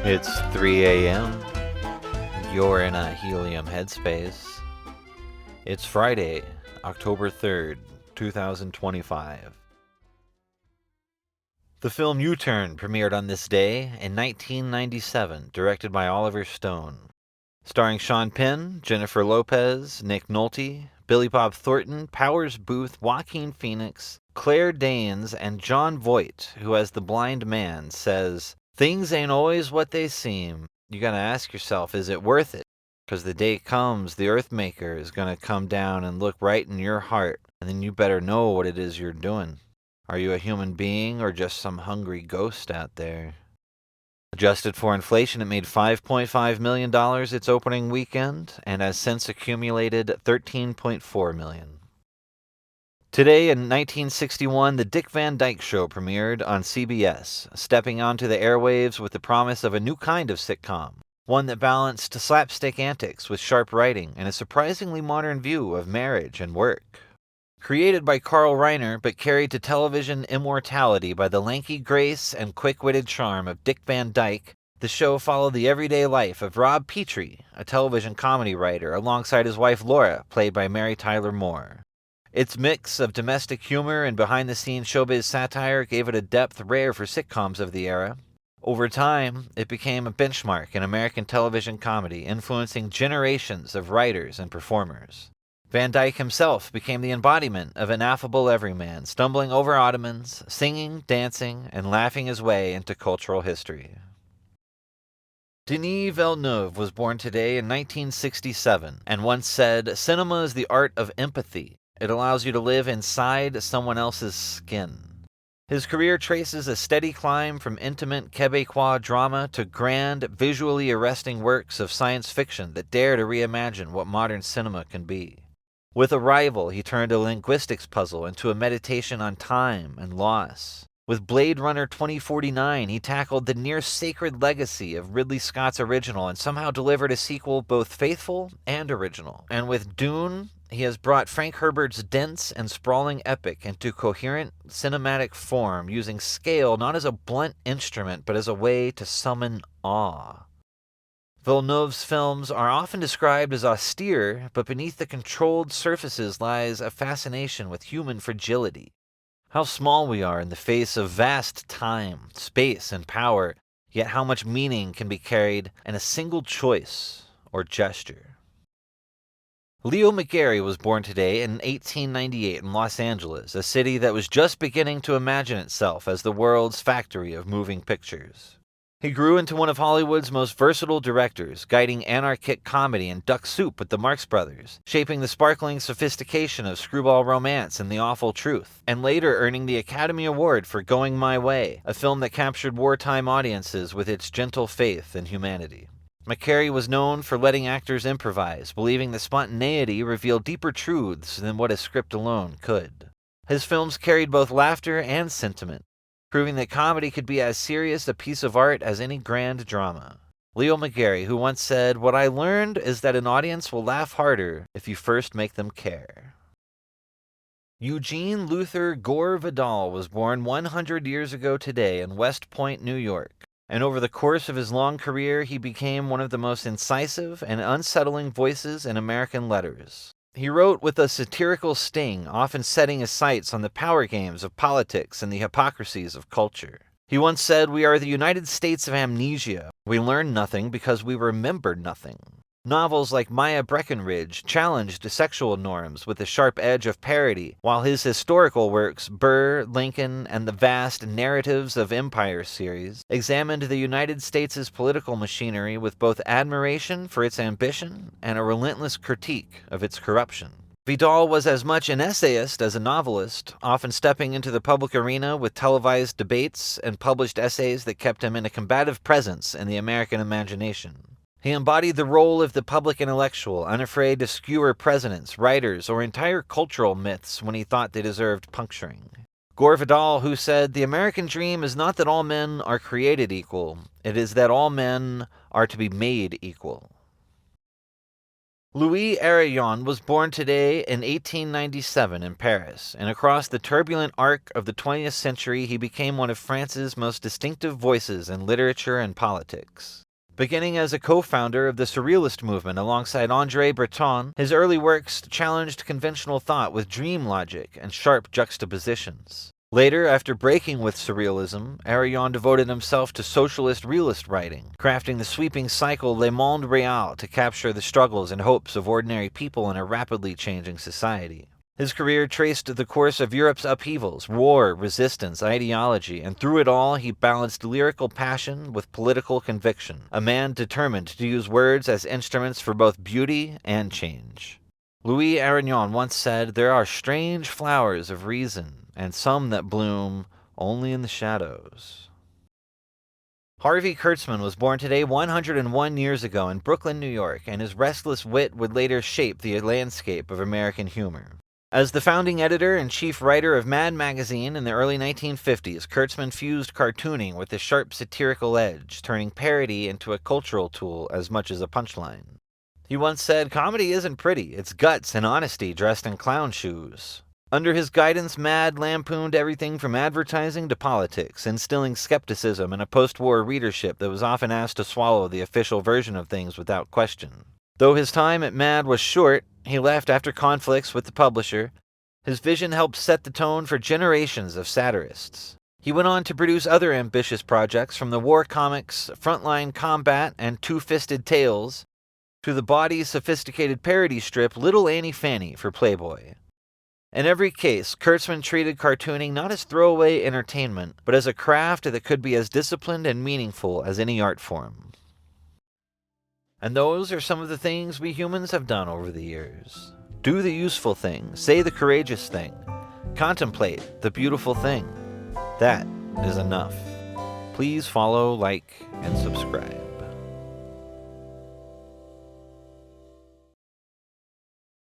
It's 3 a.m. You're in a helium headspace. It's Friday, October 3rd, 2025. The film U-Turn premiered on this day in 1997, directed by Oliver Stone. Starring Sean Penn, Jennifer Lopez, Nick Nolte, Billy Bob Thornton, Powers Booth, Joaquin Phoenix, Claire Danes, and Jon Voight, who as the blind man says, "Things ain't always what they seem. You gotta ask yourself, is it worth it? Because the day comes, the Earthmaker is gonna come down and look right in your heart, and then you better know what it is you're doing. Are you a human being or just some hungry ghost out there?" Adjusted for inflation, it made $5.5 million its opening weekend and has since accumulated $13.4 million. Today in 1961, the Dick Van Dyke Show premiered on CBS, stepping onto the airwaves with the promise of a new kind of sitcom, one that balanced slapstick antics with sharp writing and a surprisingly modern view of marriage and work. Created by Carl Reiner, but carried to television immortality by the lanky grace and quick-witted charm of Dick Van Dyke, the show followed the everyday life of Rob Petrie, a television comedy writer, alongside his wife Laura, played by Mary Tyler Moore. Its mix of domestic humor and behind-the-scenes showbiz satire gave it a depth rare for sitcoms of the era. Over time, it became a benchmark in American television comedy, influencing generations of writers and performers. Van Dyke himself became the embodiment of an affable everyman, stumbling over ottomans, singing, dancing, and laughing his way into cultural history. Denis Villeneuve was born today in 1967 and once said, "Cinema is the art of empathy. It allows you to live inside someone else's skin." His career traces a steady climb from intimate Quebecois drama to grand, visually arresting works of science fiction that dare to reimagine what modern cinema can be. With Arrival, he turned a linguistics puzzle into a meditation on time and loss. With Blade Runner 2049, he tackled the near-sacred legacy of Ridley Scott's original and somehow delivered a sequel both faithful and original. And with Dune, he has brought Frank Herbert's dense and sprawling epic into coherent cinematic form, using scale not as a blunt instrument but as a way to summon awe. Villeneuve's films are often described as austere, but beneath the controlled surfaces lies a fascination with human fragility. How small we are in the face of vast time, space, and power, yet how much meaning can be carried in a single choice or gesture. Leo McCarey was born today in 1898 in Los Angeles, a city that was just beginning to imagine itself as the world's factory of moving pictures. He grew into one of Hollywood's most versatile directors, guiding anarchic comedy and Duck Soup with the Marx Brothers, shaping the sparkling sophistication of Screwball Romance and The Awful Truth, and later earning the Academy Award for Going My Way, a film that captured wartime audiences with its gentle faith in humanity. McCarey was known for letting actors improvise, believing that spontaneity revealed deeper truths than what a script alone could. His films carried both laughter and sentiment, proving that comedy could be as serious a piece of art as any grand drama. Leo McCarey, who once said, "What I learned is that an audience will laugh harder if you first make them care." Eugene Luther Gore Vidal was born 100 years ago today in West Point, New York, and over the course of his long career, he became one of the most incisive and unsettling voices in American letters. He wrote with a satirical sting, often setting his sights on the power games of politics and the hypocrisies of culture. He once said, "We are the United States of amnesia. We learn nothing because we remember nothing." Novels like Maya Breckinridge challenged sexual norms with the sharp edge of parody, while his historical works, Burr, Lincoln, and the vast Narratives of Empire series, examined the United States' political machinery with both admiration for its ambition and a relentless critique of its corruption. Vidal was as much an essayist as a novelist, often stepping into the public arena with televised debates and published essays that kept him in a combative presence in the American imagination. He embodied the role of the public intellectual, unafraid to skewer presidents, writers, or entire cultural myths when he thought they deserved puncturing. Gore Vidal, who said, "The American dream is not that all men are created equal, it is that all men are to be made equal." Louis Aragon was born today in 1897 in Paris, and across the turbulent arc of the 20th century he became one of France's most distinctive voices in literature and politics. Beginning as a co-founder of the Surrealist movement alongside André Breton, his early works challenged conventional thought with dream logic and sharp juxtapositions. Later, after breaking with Surrealism, Aragon devoted himself to socialist realist writing, crafting the sweeping cycle Le Monde Réel to capture the struggles and hopes of ordinary people in a rapidly changing society. His career traced the course of Europe's upheavals, war, resistance, ideology, and through it all he balanced lyrical passion with political conviction, a man determined to use words as instruments for both beauty and change. Louis Aragon once said, "There are strange flowers of reason, and some that bloom only in the shadows." Harvey Kurtzman was born today 101 years ago in Brooklyn, New York, and his restless wit would later shape the landscape of American humor. As the founding editor and chief writer of Mad magazine in the early 1950s, Kurtzman fused cartooning with a sharp satirical edge, turning parody into a cultural tool as much as a punchline. He once said, "Comedy isn't pretty, it's guts and honesty dressed in clown shoes." Under his guidance, Mad lampooned everything from advertising to politics, instilling skepticism in a post-war readership that was often asked to swallow the official version of things without question. Though his time at Mad was short, he left after conflicts with the publisher. His vision helped set the tone for generations of satirists. He went on to produce other ambitious projects, from the war comics Frontline Combat and Two-Fisted Tales to the bawdy, sophisticated parody strip Little Annie Fanny for Playboy. In every case, Kurtzman treated cartooning not as throwaway entertainment, but as a craft that could be as disciplined and meaningful as any art form. And those are some of the things we humans have done over the years. Do the useful thing, say the courageous thing, contemplate the beautiful thing. That is enough. Please follow, like, and subscribe.